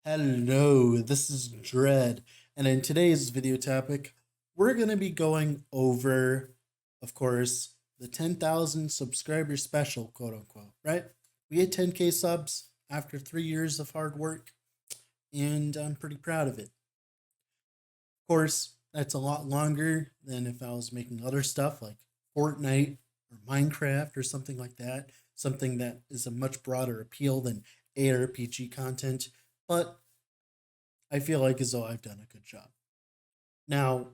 Hello, this is Dread, and in today's video topic, we're going to be going over, of course, the 10,000 subscriber special, quote unquote, right? We hit 10K subs after 3 years of hard work, and I'm pretty proud of it. Of course, that's a lot longer than if I was making other stuff like Fortnite or Minecraft or something like that, something that is a much broader appeal than ARPG content, but I feel like as though I've done a good job. Now,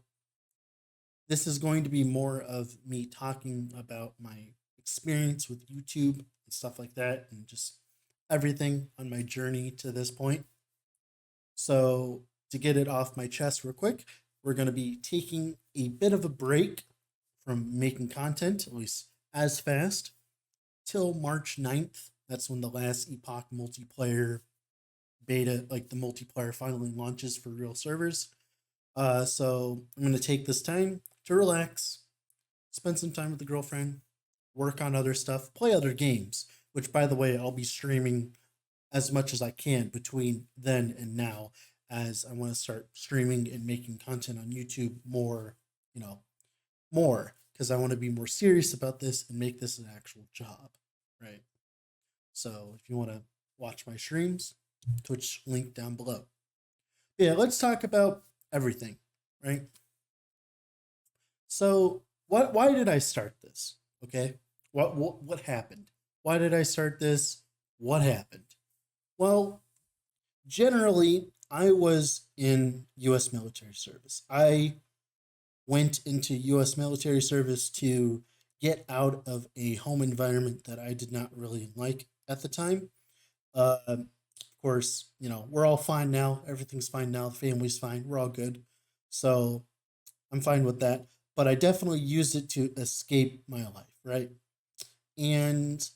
this is going to be more of me talking about my experience with YouTube and stuff like that, and just everything on my journey to this point. So, to get it off my chest real quick, we're going to be taking a bit of a break from making content, at least as fast, till March 9th. That's when the last Epoch multiplayer beta, like the multiplayer, finally launches for real servers. So I'm going to take this time to relax, spend some time with the girlfriend, work on other stuff, play other games, which, by the way, I'll be streaming as much as I can between then and now, as I want to start streaming and making content on YouTube more, you know, more, because I want to be more serious about this and make this an actual job, right? So if you want to watch my streams, Twitch link down below. Yeah, let's talk about everything, right? So, why did I start this? Okay? What happened? Why did I start this? What happened? Well, generally, I was in US military service. I went into US military service to get out of a home environment that I did not really like at the time. Of course, we're all fine now. Everything's fine now. The family's fine. We're all good. So I'm fine with that. But I definitely used it to escape my life, right? And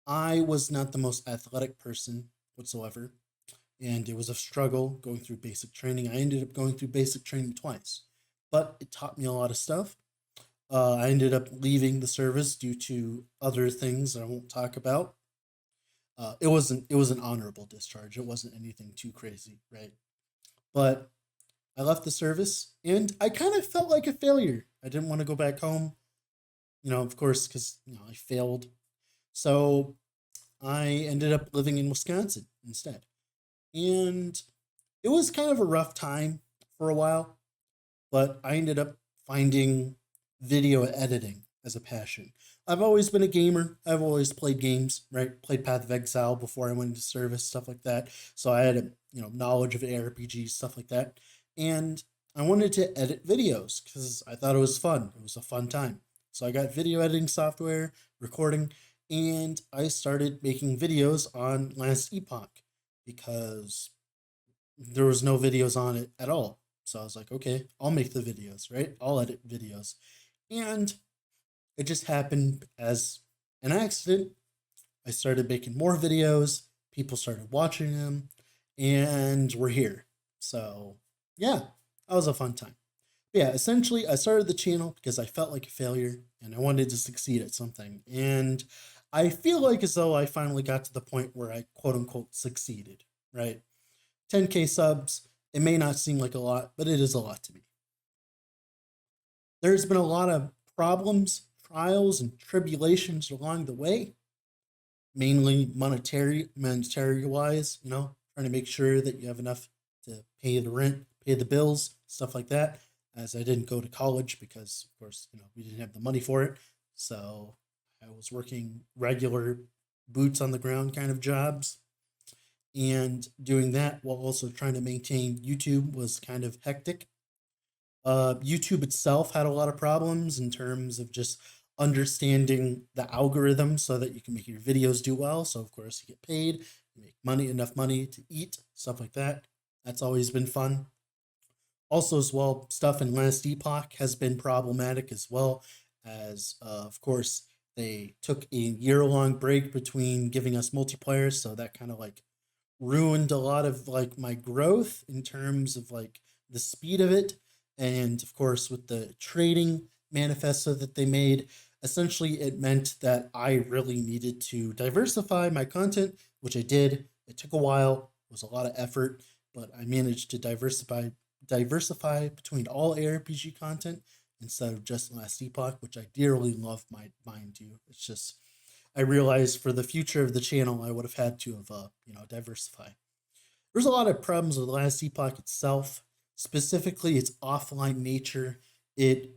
I was not the most athletic person whatsoever. And it was a struggle going through basic training. I ended up going through basic training twice, but it taught me a lot of stuff. I ended up leaving the service due to other things that I won't talk about. It was an honorable discharge. It wasn't anything too crazy, right? But I left the service and I kind of felt like a failure. I didn't want to go back home, of course, because I failed. So I ended up living in Wisconsin instead. And it was kind of a rough time for a while, but I ended up finding video editing as a passion. I've always been a gamer. I've always played games, right? Played Path of Exile before I went into service, stuff like that. So I had a knowledge of ARPG, stuff like that. And I wanted to edit videos because I thought it was fun. It was a fun time. So I got video editing software, recording, and I started making videos on Last Epoch because there was no videos on it at all. So I was like, okay, I'll make the videos, right? I'll edit videos. And it just happened as an accident. I started making more videos, people started watching them, and we're here. So, yeah, that was a fun time. But yeah, essentially, I started the channel because I felt like a failure and I wanted to succeed at something. And I feel like as though I finally got to the point where I quote unquote succeeded, right? 10K subs, it may not seem like a lot, but it is a lot to me. There's been a lot of problems, trials, and tribulations along the way, mainly monetary wise, trying to make sure that you have enough to pay the rent, pay the bills, stuff like that. As I didn't go to college because, of course, we didn't have the money for it. So I was working regular boots on the ground kind of jobs. And doing that while also trying to maintain YouTube was kind of hectic. YouTube itself had a lot of problems in terms of just understanding the algorithm so that you can make your videos do well. So of course you get paid, you make money, enough money to eat, stuff like that. That's always been fun. Also, as well, stuff in Last Epoch has been problematic as well, as of course they took a year-long break between giving us multiplayer, so that kind of like ruined a lot of like my growth in terms of like the speed of it. And of course, with the trading manifesto that they made, essentially it meant that I really needed to diversify my content, which I did. It took a while, It was a lot of effort, but I managed to diversify between all ARPG content instead of just Last Epoch, which I dearly love mine too. It's just I realized for the future of the channel, I would have had to have diversify. There's a lot of problems with Last Epoch itself, specifically its offline nature. It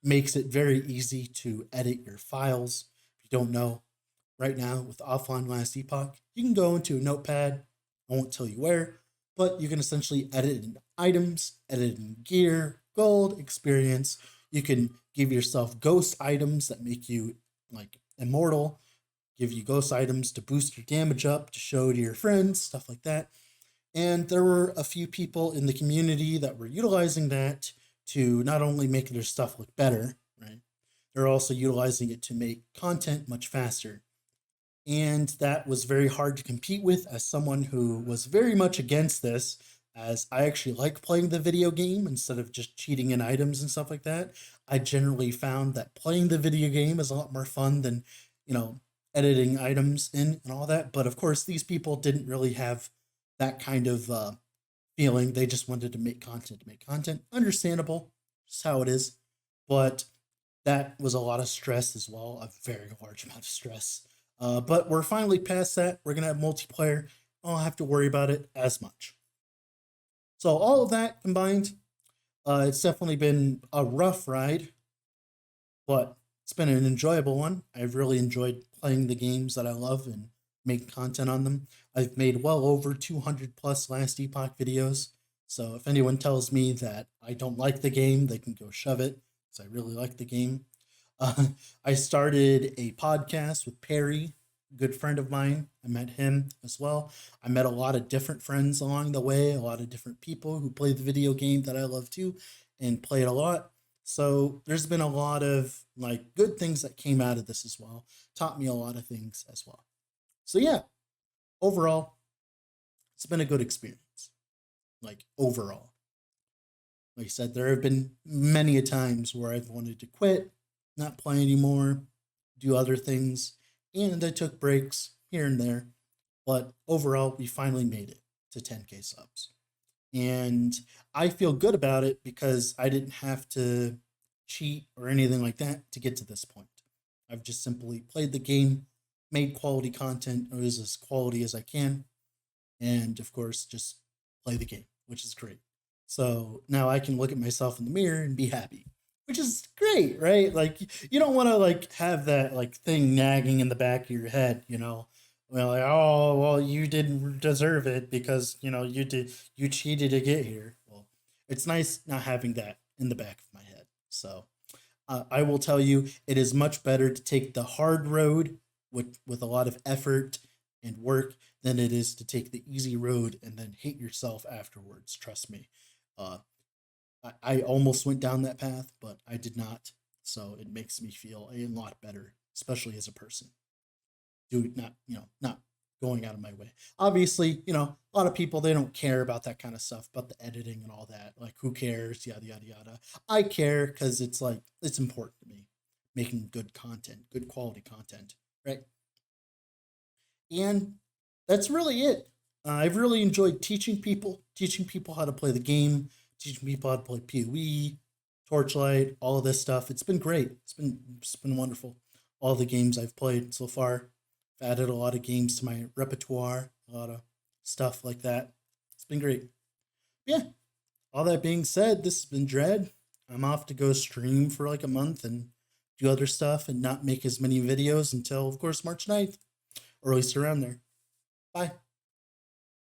makes it very easy to edit your files. If you don't know, right now with offline Last Epoch, you can go into a notepad. I won't tell you where, but you can essentially edit in items, edit in gear, gold, experience. You can give yourself ghost items that make you like immortal, give you ghost items to boost your damage up, to show to your friends, stuff like that. And there were a few people in the community that were utilizing that to not only make their stuff look better, right? They're also utilizing it to make content much faster. And that was very hard to compete with as someone who was very much against this, as I actually like playing the video game instead of just cheating in items and stuff like that. I generally found that playing the video game is a lot more fun than, editing items in and all that. But of course, these people didn't really have that kind of feeling. They just wanted to make content to make content. Understandable, just how it is. But that was a lot of stress as well, a very large amount of stress. But we're finally past that. We're going to have multiplayer. I don't have to worry about it as much. So all of that combined, it's definitely been a rough ride, but it's been an enjoyable one. I've really enjoyed playing the games that I love and making content on them. I've made well over 200 plus Last Epoch videos. So if anyone tells me that I don't like the game, they can go shove it, because I really like the game. I started a podcast with Perry, a good friend of mine. I met him as well. I met a lot of different friends along the way, a lot of different people who play the video game that I love too and play it a lot. So there's been a lot of like good things that came out of this as well. Taught me a lot of things as well. So yeah, overall, it's been a good experience. Like overall. Like I said, there have been many a times where I've wanted to quit, not play anymore, do other things, and I took breaks here and there. But overall, we finally made it to 10K subs. And I feel good about it because I didn't have to cheat or anything like that to get to this point. I've just simply played the game, made quality content, or as quality as I can, and of course, just play the game, which is great. So now I can look at myself in the mirror and be happy, which is great, right? Like you don't want to like have that like thing nagging in the back of your head, Well, like, oh, well, you didn't deserve it because you cheated to get here. Well, it's nice not having that in the back of my head. So I will tell you, it is much better to take the hard road with a lot of effort and work than it is to take the easy road and then hate yourself afterwards. Trust me. Uh, I almost went down that path, but I did not. So it makes me feel a lot better, especially as a person. Not going out of my way. Obviously, a lot of people, they don't care about that kind of stuff, but the editing and all that, like who cares, yada, yada, yada. I care because it's like, it's important to me, making good content, good quality content, right? And that's really it. I've really enjoyed teaching people how to play the game, teaching people how to play PoE, Torchlight, all of this stuff. It's been great. It's been wonderful. All the games I've played so far. I've added a lot of games to my repertoire, a lot of stuff like that. It's been great. Yeah. All that being said, this has been Dread. I'm off to go stream for like a month and do other stuff and not make as many videos until, of course, March 9th, or at least around there. Bye.